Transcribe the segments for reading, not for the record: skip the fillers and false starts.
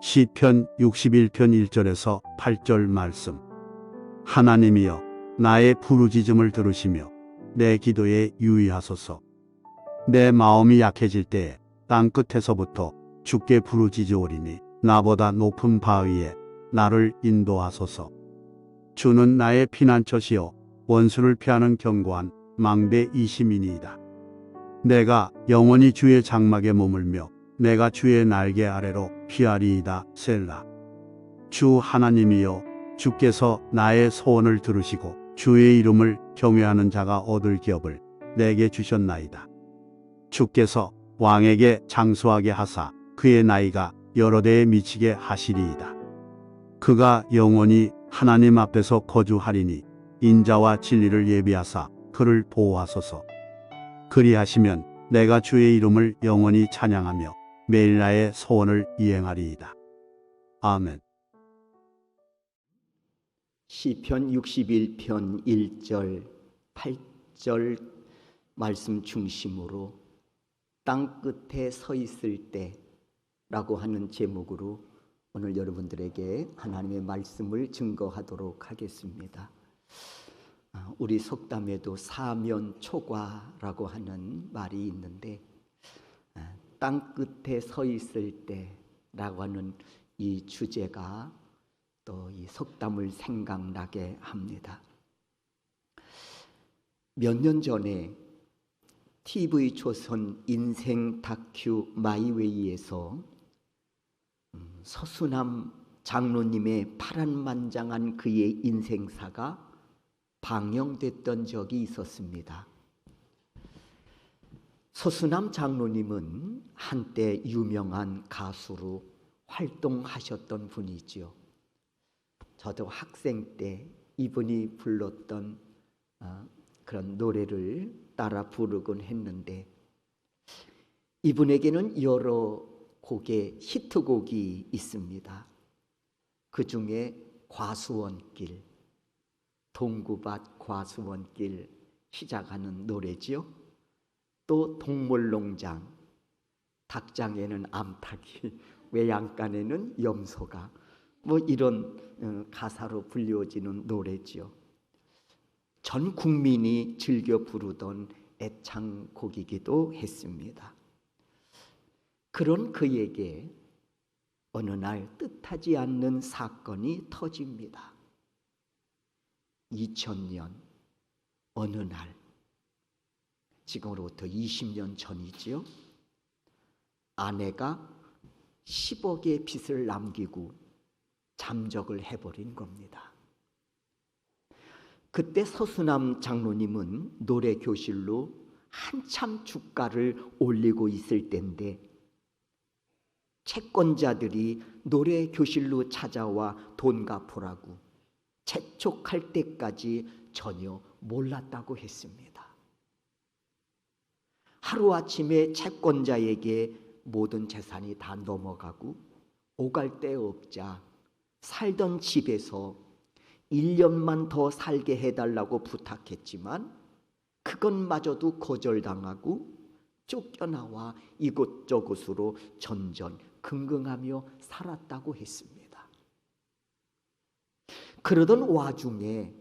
시편 61편 1절에서 8절 말씀. 하나님이여, 나의 부르짖음을 들으시며 내 기도에 유의하소서. 내 마음이 약해질 때에 땅 끝에서부터 주께 부르짖으오리니 나보다 높은 바위에 나를 인도하소서. 주는 나의 피난처시요 원수를 피하는 견고한 망대이심이니이다. 내가 영원히 주의 장막에 머물며 내가 주의 날개 아래로 피하리이다. 셀라. 주 하나님이여, 주께서 나의 소원을 들으시고 주의 이름을 경외하는 자가 얻을 기업을 내게 주셨나이다. 주께서 왕에게 장수하게 하사 그의 나이가 여러 대에 미치게 하시리이다. 그가 영원히 하나님 앞에서 거주하리니 인자와 진리를 예비하사 그를 보호하소서. 그리하시면 내가 주의 이름을 영원히 찬양하며 매일 나의 소원을 이행하리이다. 아멘. 시편 61편 1절 8절 말씀 중심으로 땅 끝에 서 있을 때라고 하는 제목으로 오늘 여러분들에게 하나님의 말씀을 증거하도록 하겠습니다. 우리 속담에도 사면초가라고 하는 말이 있는데, 땅 끝에 서 있을 때라고 하는 이 주제가 또 이 속담을 생각나게 합니다. 몇 년 전에 TV조선 인생 다큐 마이웨이에서 서수남 장로님의 파란만장한 그의 인생사가 방영됐던 적이 있었습니다. 서수남 장로님은 한때 유명한 가수로 활동하셨던 분이지요. 저도 학생 때 이분이 불렀던 그런 노래를 따라 부르곤 했는데, 이분에게는 여러 곡의 히트곡이 있습니다. 그 중에 과수원길, 동구밭 과수원길 시작하는 노래지요. 또 동물농장, 닭장에는 암탉이, 외양간에는 염소가, 이런 가사로 불려지는 노래지요. 전 국민이 즐겨 부르던 애창곡이기도 했습니다. 그런 그에게 어느 날 뜻하지 않는 사건이 터집니다. 2000년 어느 날, 지금으로부터 20년 전이지요. 아내가 10억의 빚을 남기고 잠적을 해버린 겁니다. 그때 서수남 장로님은 노래 교실로 한참 주가를 올리고 있을 때인데, 채권자들이 노래 교실로 찾아와 돈 갚으라고 재촉할 때까지 전혀 몰랐다고 했습니다. 하루아침에 채권자에게 모든 재산이 다 넘어가고 오갈 데 없자 살던 집에서 1년만 더 살게 해달라고 부탁했지만 그것마저도 거절당하고 쫓겨나와 이곳저곳으로 전전긍긍하며 살았다고 했습니다. 그러던 와중에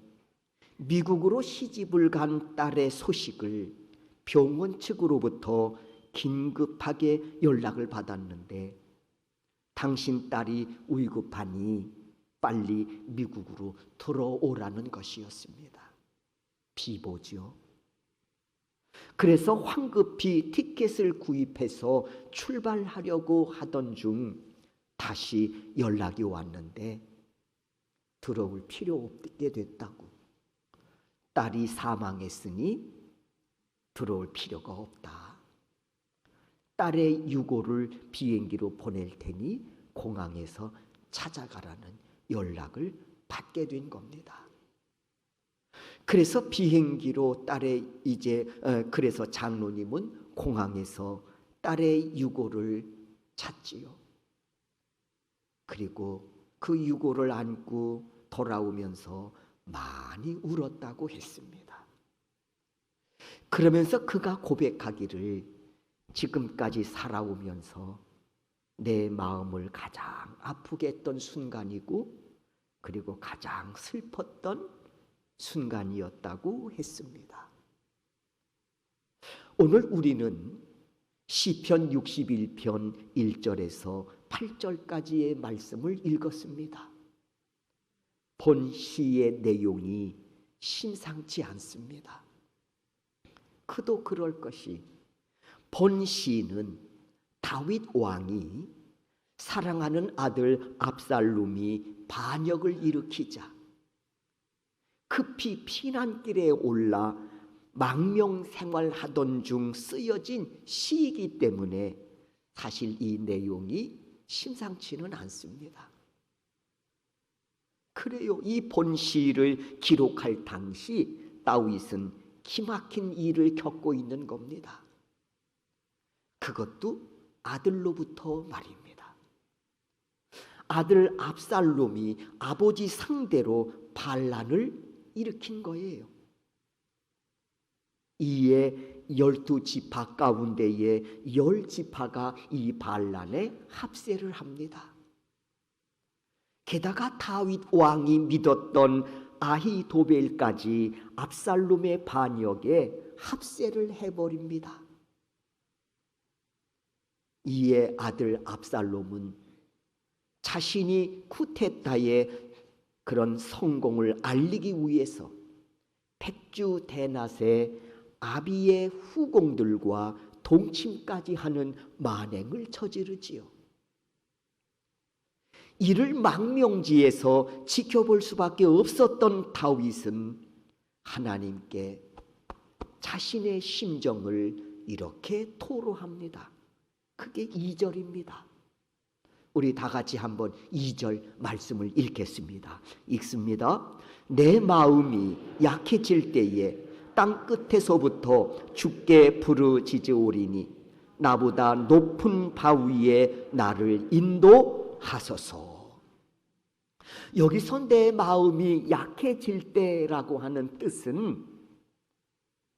미국으로 시집을 간 딸의 소식을 병원 측으로부터 긴급하게 연락을 받았는데, 당신 딸이 위급하니 빨리 미국으로 들어오라는 것이었습니다. 비보죠. 그래서 황급히 티켓을 구입해서 출발하려고 하던 중 다시 연락이 왔는데, 들어올 필요 없게 됐다고. 딸이 사망했으니 들어올 필요가 없다. 딸의 유고를 비행기로 보낼 테니 공항에서 찾아가라는 연락을 받게 된 겁니다. 그래서 비행기로 그래서 장로님은 공항에서 딸의 유고를 찾지요. 그리고 그 유고를 안고 돌아오면서 많이 울었다고 했습니다. 그러면서 그가 고백하기를 지금까지 살아오면서 내 마음을 가장 아프게 했던 순간이고 그리고 가장 슬펐던 순간이었다고 했습니다. 오늘 우리는 시편 61편 1절에서 8절까지의 말씀을 읽었습니다. 본 시의 내용이 심상치 않습니다. 그도 그럴 것이 본 시는 다윗 왕이 사랑하는 아들 압살롬이 반역을 일으키자 급히 피난길에 올라 망명 생활하던 중 쓰여진 시이기 때문에 사실 이 내용이 심상치는 않습니다. 그래요. 이 본시를 기록할 당시 다윗은 기막힌 일을 겪고 있는 겁니다. 그것도 아들로부터 말입니다. 아들 압살롬이 아버지 상대로 반란을 일으킨 거예요. 이에 12지파 가운데에 10지파가 이 반란에 합세를 합니다. 게다가 다윗 왕이 믿었던 아히도벨까지 압살롬의 반역에 합세를 해버립니다. 이에 아들 압살롬은 자신이 쿠데타의 그런 성공을 알리기 위해서 백주 대낮에 아비의 후공들과 동침까지 하는 만행을 저지르지요. 이를 망명지에서 지켜볼 수밖에 없었던 다윗은 하나님께 자신의 심정을 이렇게 토로합니다. 그게 2절입니다. 우리 다 같이 한번 2절 말씀을 읽겠습니다. 읽습니다. 내 마음이 약해질 때에 땅 끝에서부터 주께 부르짖으오리니 나보다 높은 바위에 나를 인도하소서. 여기서 내 마음이 약해질 때라고 하는 뜻은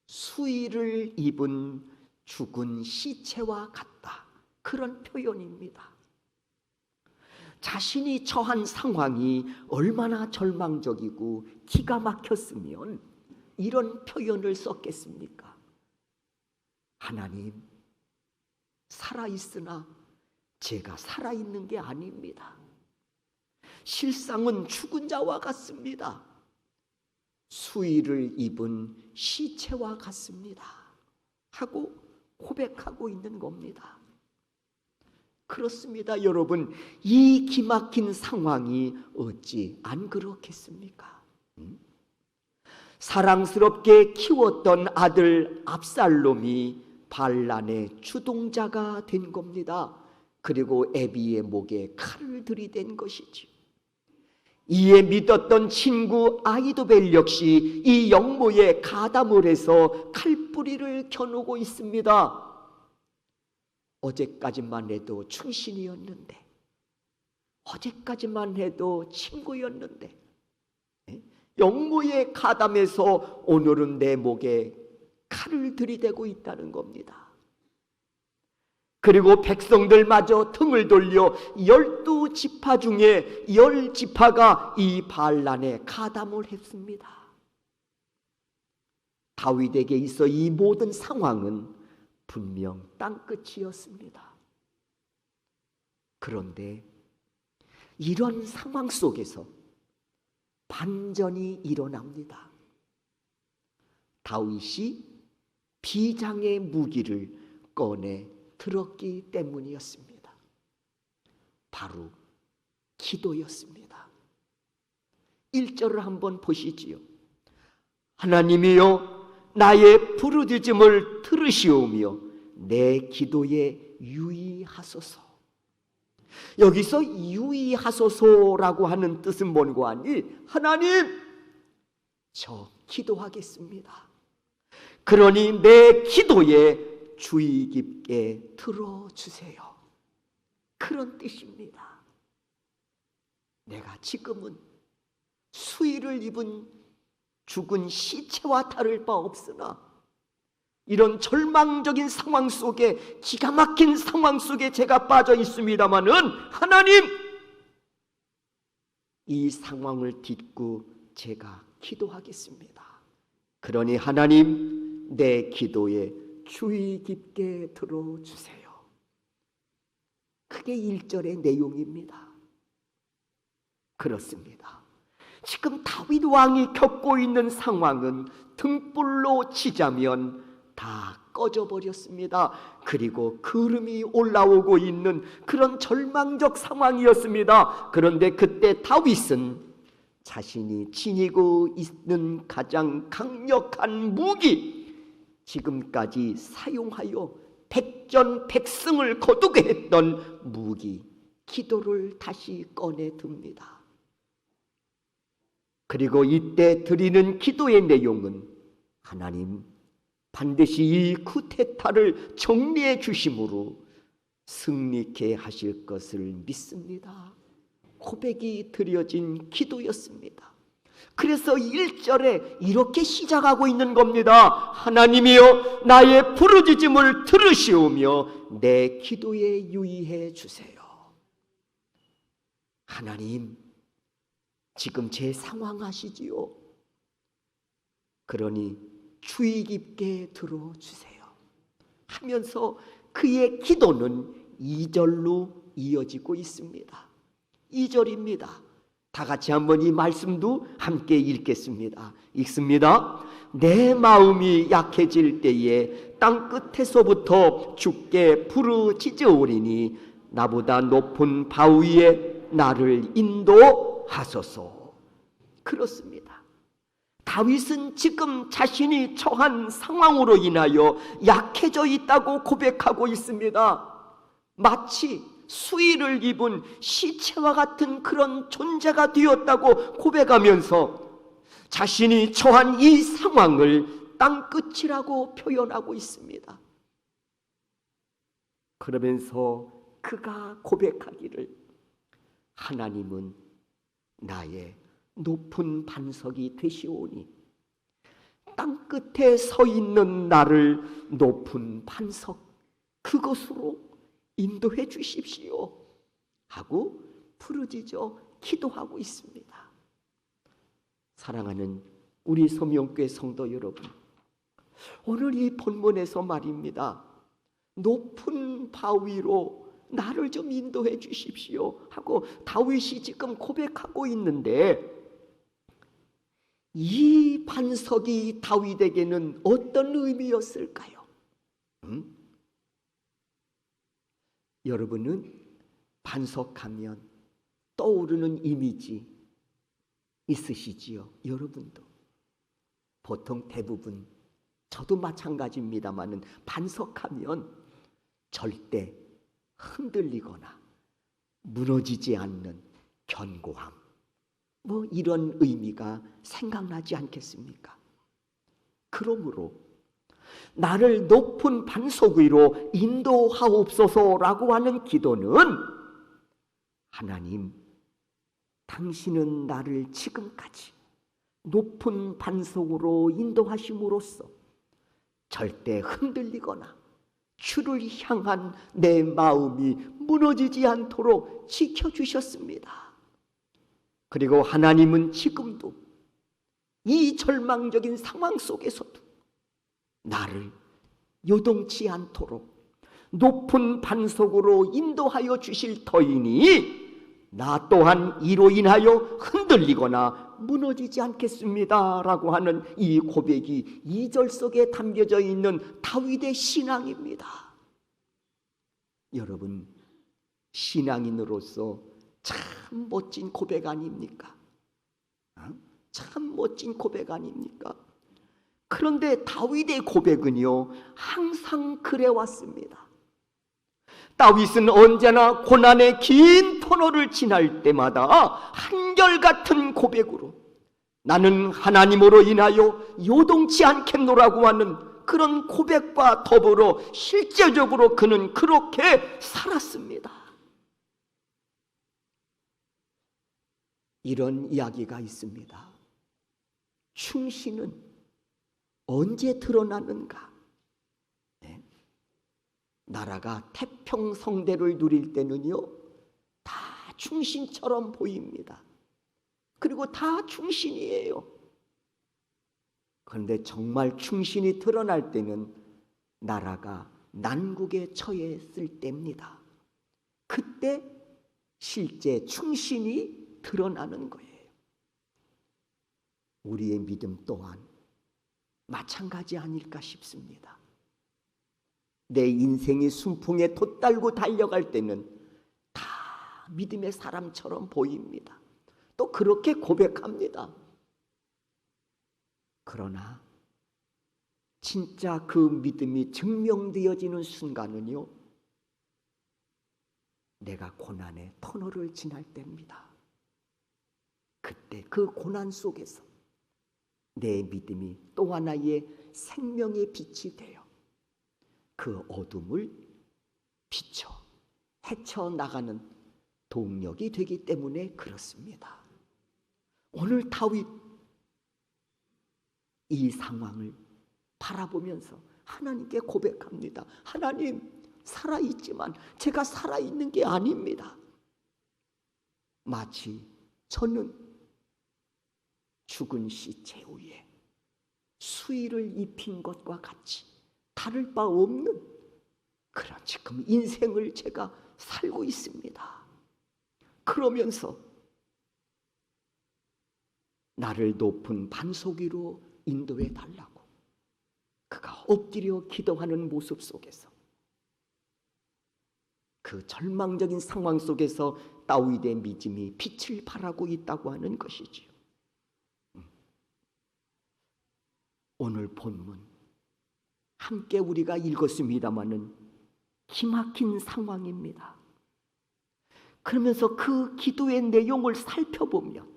수의를 입은 죽은 시체와 같다, 그런 표현입니다. 자신이 처한 상황이 얼마나 절망적이고 기가 막혔으면 이런 표현을 썼겠습니까? 하나님, 살아있으나 제가 살아있는 게 아닙니다. 실상은 죽은 자와 같습니다. 수의를 입은 시체와 같습니다 하고 고백하고 있는 겁니다. 그렇습니다, 여러분. 이 기막힌 상황이 어찌 안 그렇겠습니까? 사랑스럽게 키웠던 아들 압살롬이 반란의 주동자가 된 겁니다. 그리고 애비의 목에 칼을 들이댄 것이지. 이에 믿었던 친구 아히도벨 역시 이 영모의 가담을 해서 칼뿌리를 겨누고 있습니다. 어제까지만 해도 충신이었는데, 어제까지만 해도 친구였는데, 영모의 가담에서 오늘은 내 목에 칼을 들이대고 있다는 겁니다. 그리고 백성들마저 등을 돌려 12지파 중에 10지파가 이 반란에 가담을 했습니다. 다윗에게 있어 이 모든 상황은 분명 땅끝이었습니다. 그런데 이런 상황 속에서 반전이 일어납니다. 다윗이 비장의 무기를 꺼내 들었기 때문이었습니다. 바로 기도였습니다. 1절을 한번 보시지요. 하나님이여, 나의 부르짖음을 들으시오며 내 기도에 유의하소서. 여기서 유의하소서라고 하는 뜻은 뭔고 하니, 하나님, 저 기도하겠습니다. 그러니 내 기도에 주의 깊게 들어주세요. 그런 뜻입니다. 내가 지금은 수의를 입은 죽은 시체와 다를 바 없으나 이런 절망적인 상황 속에, 기가 막힌 상황 속에 제가 빠져 있습니다마는 하나님, 이 상황을 딛고 제가 기도하겠습니다. 그러니 하나님, 내 기도에 주의 깊게 들어주세요. 그게 1절의 내용입니다. 그렇습니다. 지금 다윗 왕이 겪고 있는 상황은 등불로 치자면 다 꺼져버렸습니다. 그리고 구름이 올라오고 있는 그런 절망적 상황이었습니다. 그런데 그때 다윗은 자신이 지니고 있는 가장 강력한 무기, 지금까지 사용하여 백전백승을 거두게 했던 무기, 기도를 다시 꺼내 듭니다. 그리고 이때 드리는 기도의 내용은 하나님, 반드시 이 쿠데타를 정리해 주심으로 승리케 하실 것을 믿습니다. 고백이 드려진 기도였습니다. 그래서 1절에 이렇게 시작하고 있는 겁니다. 하나님이여, 나의 부르짖음을 들으시오며 내 기도에 유의해 주세요. 하나님, 지금 제 상황 아시지요? 그러니 주의 깊게 들어주세요 하면서 그의 기도는 2절로 이어지고 있습니다. 2절입니다. 다 같이 한번 이 말씀도 함께 읽겠습니다. 읽습니다. 내 마음이 약해질 때에 땅끝에서부터 주께 부르짖으오리니 나보다 높은 바위에 나를 인도하소서. 그렇습니다. 다윗은 지금 자신이 처한 상황으로 인하여 약해져 있다고 고백하고 있습니다. 마치 수의를 입은 시체와 같은 그런 존재가 되었다고 고백하면서 자신이 처한 이 상황을 땅끝이라고 표현하고 있습니다. 그러면서 그가 고백하기를, 하나님은 나의 높은 반석이 되시오니 땅끝에 서 있는 나를 높은 반석, 그것으로 인도해 주십시오 하고 부르짖어 기도하고 있습니다. 사랑하는 우리 소명교회 성도 여러분, 오늘 이 본문에서 말입니다. 높은 바위로 나를 좀 인도해 주십시오 하고 다윗이 지금 고백하고 있는데, 이 반석이 다윗에게는 어떤 의미였을까요? 여러분은 반석하면 떠오르는 이미지 있으시지요? 여러분도 보통 대부분, 저도 마찬가지입니다마는 반석하면 절대 흔들리거나 무너지지 않는 견고함, 뭐 이런 의미가 생각나지 않겠습니까? 그러므로 나를 높은 반석 위로 인도하옵소서라고 하는 기도는, 하나님, 당신은 나를 지금까지 높은 반석으로 인도하심으로써 절대 흔들리거나 주를 향한 내 마음이 무너지지 않도록 지켜주셨습니다. 그리고 하나님은 지금도 이 절망적인 상황 속에서도 나를 요동치 않도록 높은 반석으로 인도하여 주실 터이니 나 또한 이로 인하여 흔들리거나 무너지지 않겠습니다 라고 하는 이 고백이 2절 속에 담겨져 있는 다윗의 신앙입니다. 여러분, 신앙인으로서 참 멋진 고백 아닙니까? 참 멋진 고백 아닙니까? 그런데 다윗의 고백은요, 항상 그래왔습니다. 다윗은 언제나 고난의 긴 터널을 지날 때마다 한결같은 고백으로 나는 하나님으로 인하여 요동치 않겠노라고 하는 그런 고백과 더불어 실제적으로 그는 그렇게 살았습니다. 이런 이야기가 있습니다. 충신은 언제 드러나는가? 나라가 태평성대를 누릴 때는요, 다 충신처럼 보입니다. 그리고 다 충신이에요. 그런데 정말 충신이 드러날 때는 나라가 난국에 처했을 때입니다. 그때 실제 충신이 드러나는 거예요. 우리의 믿음 또한 마찬가지 아닐까 싶습니다. 내 인생이 순풍에 돛달고 달려갈 때는 다 믿음의 사람처럼 보입니다. 또 그렇게 고백합니다. 그러나 진짜 그 믿음이 증명되어지는 순간은요, 내가 고난의 터널을 지날 때입니다. 그때 그 고난 속에서 내 믿음이 또 하나의 생명의 빛이 되어 그 어둠을 비춰 헤쳐나가는 동력이 되기 때문에 그렇습니다. 오늘 다윗 이 상황을 바라보면서 하나님께 고백합니다. 하나님, 살아있지만 제가 살아있는 게 아닙니다. 마치 저는 죽은 시체 위에 수의를 입힌 것과 같이 다를 바 없는 그런 지금 인생을 제가 살고 있습니다. 그러면서 나를 높은 반석 위로 인도해 달라고 그가 엎드려 기도하는 모습 속에서, 그 절망적인 상황 속에서 다윗의 믿음이 빛을 발하고 있다고 하는 것이지요. 오늘 본문 함께 우리가 읽었습니다마는 기막힌 상황입니다. 그러면서 그 기도의 내용을 살펴보면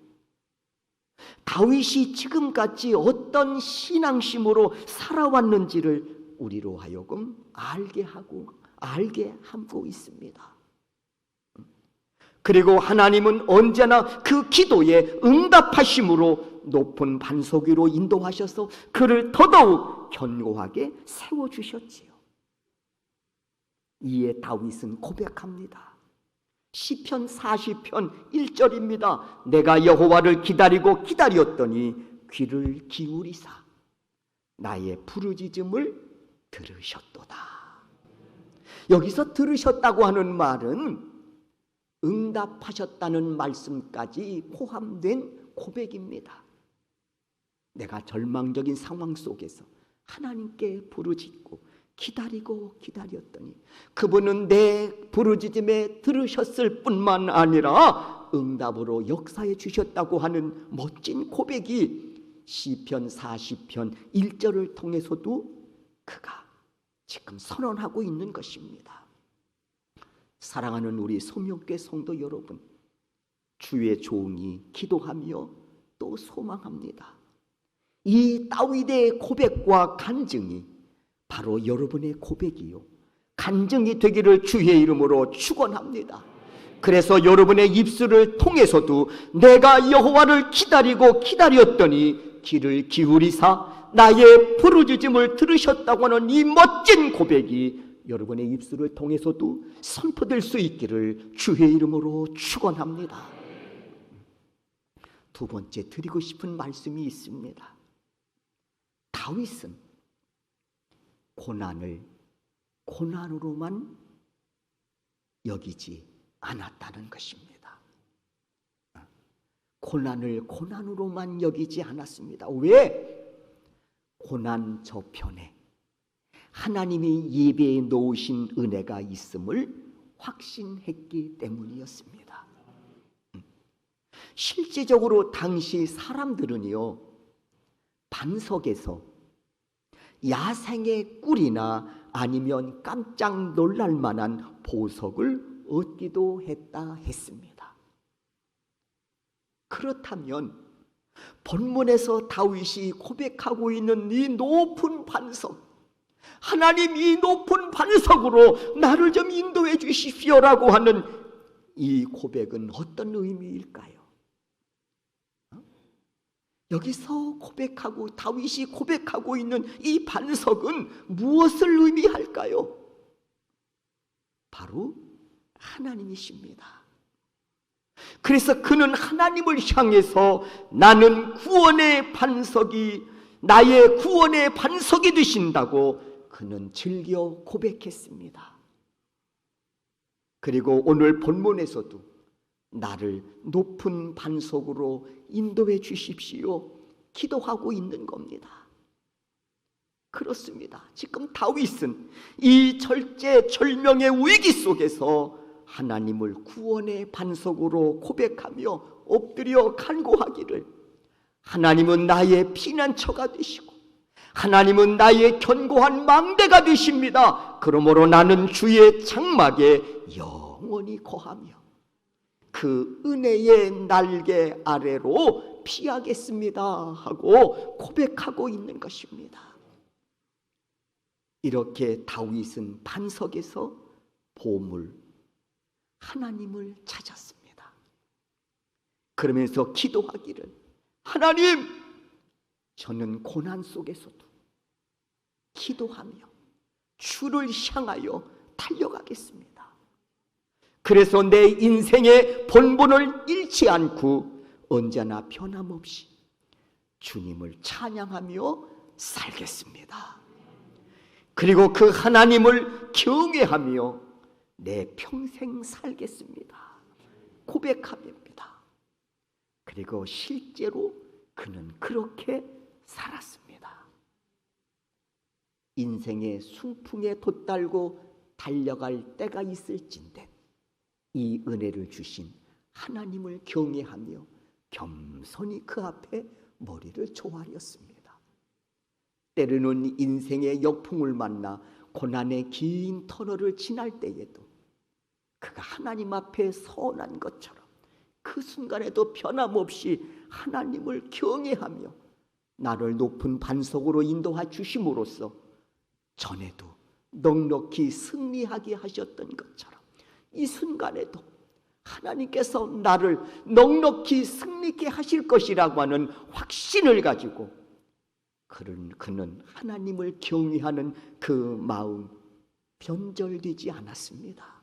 다윗이 지금까지 어떤 신앙심으로 살아왔는지를 우리로 하여금 알게 하고 있습니다. 그리고 하나님은 언제나 그 기도에 응답하심으로 높은 반석 위로 인도하셔서 그를 더더욱 견고하게 세워주셨지요. 이에 다윗은 고백합니다. 시편 40편 1절입니다. 내가 여호와를 기다리고 기다렸더니 귀를 기울이사 나의 부르짖음을 들으셨도다. 여기서 들으셨다고 하는 말은 응답하셨다는 말씀까지 포함된 고백입니다. 내가 절망적인 상황 속에서 하나님께 부르짖고 기다리고 기다렸더니 그분은 내 부르짖음에 들으셨을 뿐만 아니라 응답으로 역사해 주셨다고 하는 멋진 고백이 시편 40편 1절을 통해서도 그가 지금 선언하고 있는 것입니다. 사랑하는 우리 소명교회 성도 여러분, 주의 종이 기도하며 또 소망합니다. 이 다윗의 고백과 간증이 바로 여러분의 고백이요 간증이 되기를 주의 이름으로 축원합니다. 그래서 여러분의 입술을 통해서도 내가 여호와를 기다리고 기다렸더니 귀를 기울이사 나의 부르짖음을 들으셨다고 하는 이 멋진 고백이 여러분의 입술을 통해서도 선포될 수 있기를 주의 이름으로 축원합니다. 두 번째 드리고 싶은 말씀이 있습니다. 다윗은 고난을 고난으로만 여기지 않았다는 것입니다. 고난을 고난으로만 여기지 않았습니다. 왜? 고난 저편에 하나님이 예배해 놓으신 은혜가 있음을 확신했기 때문이었습니다. 실제적으로 당시 사람들은요, 반석에서 야생의 꿀이나 아니면 깜짝 놀랄 만한 보석을 얻기도 했습니다. 그렇다면 본문에서 다윗이 고백하고 있는 이 높은 반석, 하나님 이 높은 반석으로 나를 좀 인도해 주십시오라고 하는 이 고백은 어떤 의미일까요? 여기서 다윗이 고백하고 있는 이 반석은 무엇을 의미할까요? 바로 하나님이십니다. 그래서 그는 하나님을 향해서 나는 구원의 반석이 나의 구원의 반석이 되신다고 그는 즐겨 고백했습니다. 그리고 오늘 본문에서도 나를 높은 반석으로 인도해 주십시오 기도하고 있는 겁니다. 그렇습니다. 지금 다윗은 이 절제절명의 위기 속에서 하나님을 구원의 반석으로 고백하며 엎드려 간구하기를, 하나님은 나의 피난처가 되시고 하나님은 나의 견고한 망대가 되십니다. 그러므로 나는 주의 장막에 영원히 거하며 그 은혜의 날개 아래로 피하겠습니다 하고 고백하고 있는 것입니다. 이렇게 다윗은 반석에서 보물 하나님을 찾았습니다. 그러면서 기도하기를, 하나님, 저는 고난 속에서도 기도하며 주를 향하여 달려가겠습니다. 그래서 내 인생의 본분을 잃지 않고 언제나 변함없이 주님을 찬양하며 살겠습니다. 그리고 그 하나님을 경외하며 내 평생 살겠습니다 고백합니다. 그리고 실제로 그는 그렇게 살았습니다. 인생의 순풍에 돛달고 달려갈 때가 있을진데 이 은혜를 주신 하나님을 경외하며 겸손히 그 앞에 머리를 조아렸습니다. 때로는 인생의 역풍을 만나 고난의 긴 터널을 지날 때에도 그가 하나님 앞에 서원한 것처럼 그 순간에도 변함없이 하나님을 경외하며 나를 높은 반석으로 인도해 주심으로써 전에도 넉넉히 승리하게 하셨던 것처럼 이 순간에도 하나님께서 나를 넉넉히 승리케 하실 것이라고 하는 확신을 가지고 그는 하나님을 경외하는 그 마음 변절되지 않았습니다.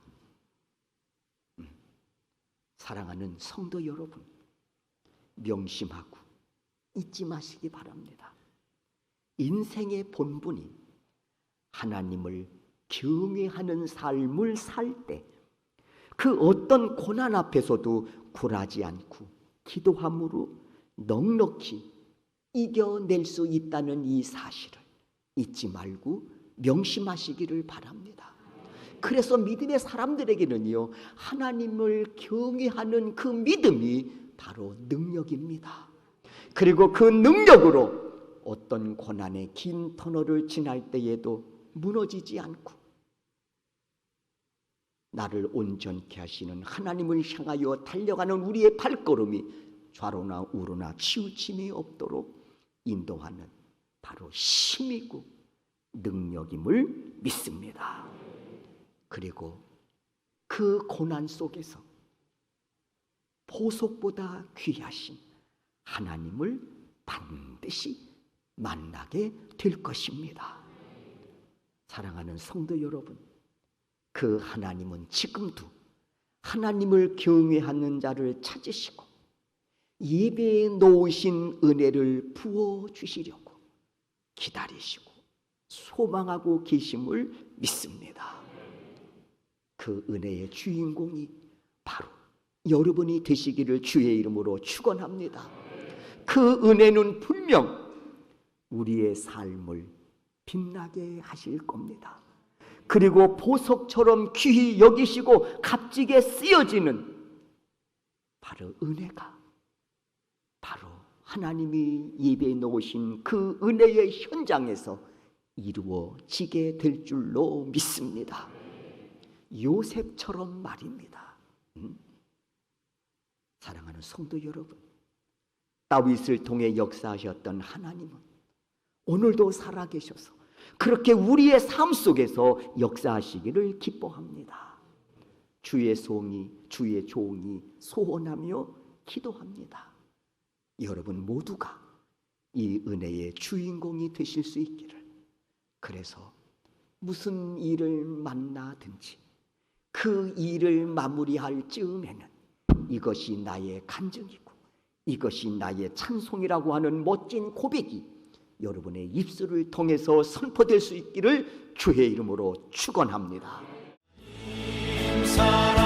사랑하는 성도 여러분, 명심하고 잊지 마시기 바랍니다. 인생의 본분이 하나님을 경외하는 삶을 살 때 그 어떤 고난 앞에서도 굴하지 않고 기도함으로 넉넉히 이겨낼 수 있다는 이 사실을 잊지 말고 명심하시기를 바랍니다. 그래서 믿음의 사람들에게는요, 하나님을 경외하는 그 믿음이 바로 능력입니다. 그리고 그 능력으로 어떤 고난의 긴 터널을 지날 때에도 무너지지 않고 나를 온전케 하시는 하나님을 향하여 달려가는 우리의 발걸음이 좌로나 우로나 치우침이 없도록 인도하는 바로 힘이고 능력임을 믿습니다. 그리고 그 고난 속에서 보석보다 귀하신 하나님을 반드시 만나게 될 것입니다. 사랑하는 성도 여러분, 그 하나님은 지금도 하나님을 경외하는 자를 찾으시고 예배에 놓으신 은혜를 부어주시려고 기다리시고 소망하고 계심을 믿습니다. 그 은혜의 주인공이 바로 여러분이 되시기를 주의 이름으로 축원합니다. 그 은혜는 분명 우리의 삶을 빛나게 하실 겁니다. 그리고 보석처럼 귀히 여기시고 값지게 쓰여지는 바로 은혜가 바로 하나님이 예배해 놓으신 그 은혜의 현장에서 이루어지게 될 줄로 믿습니다. 요셉처럼 말입니다. 사랑하는 성도 여러분, 다윗을 통해 역사하셨던 하나님은 오늘도 살아계셔서 그렇게 우리의 삶 속에서 역사하시기를 기뻐합니다. 주의 종이 소원하며 기도합니다. 여러분 모두가 이 은혜의 주인공이 되실 수 있기를. 그래서 무슨 일을 만나든지 그 일을 마무리할 즈음에는 이것이 나의 간증이고 이것이 나의 찬송이라고 하는 멋진 고백이 여러분의 입술을 통해서 선포될 수 있기를 주의 이름으로 축원합니다. 사랑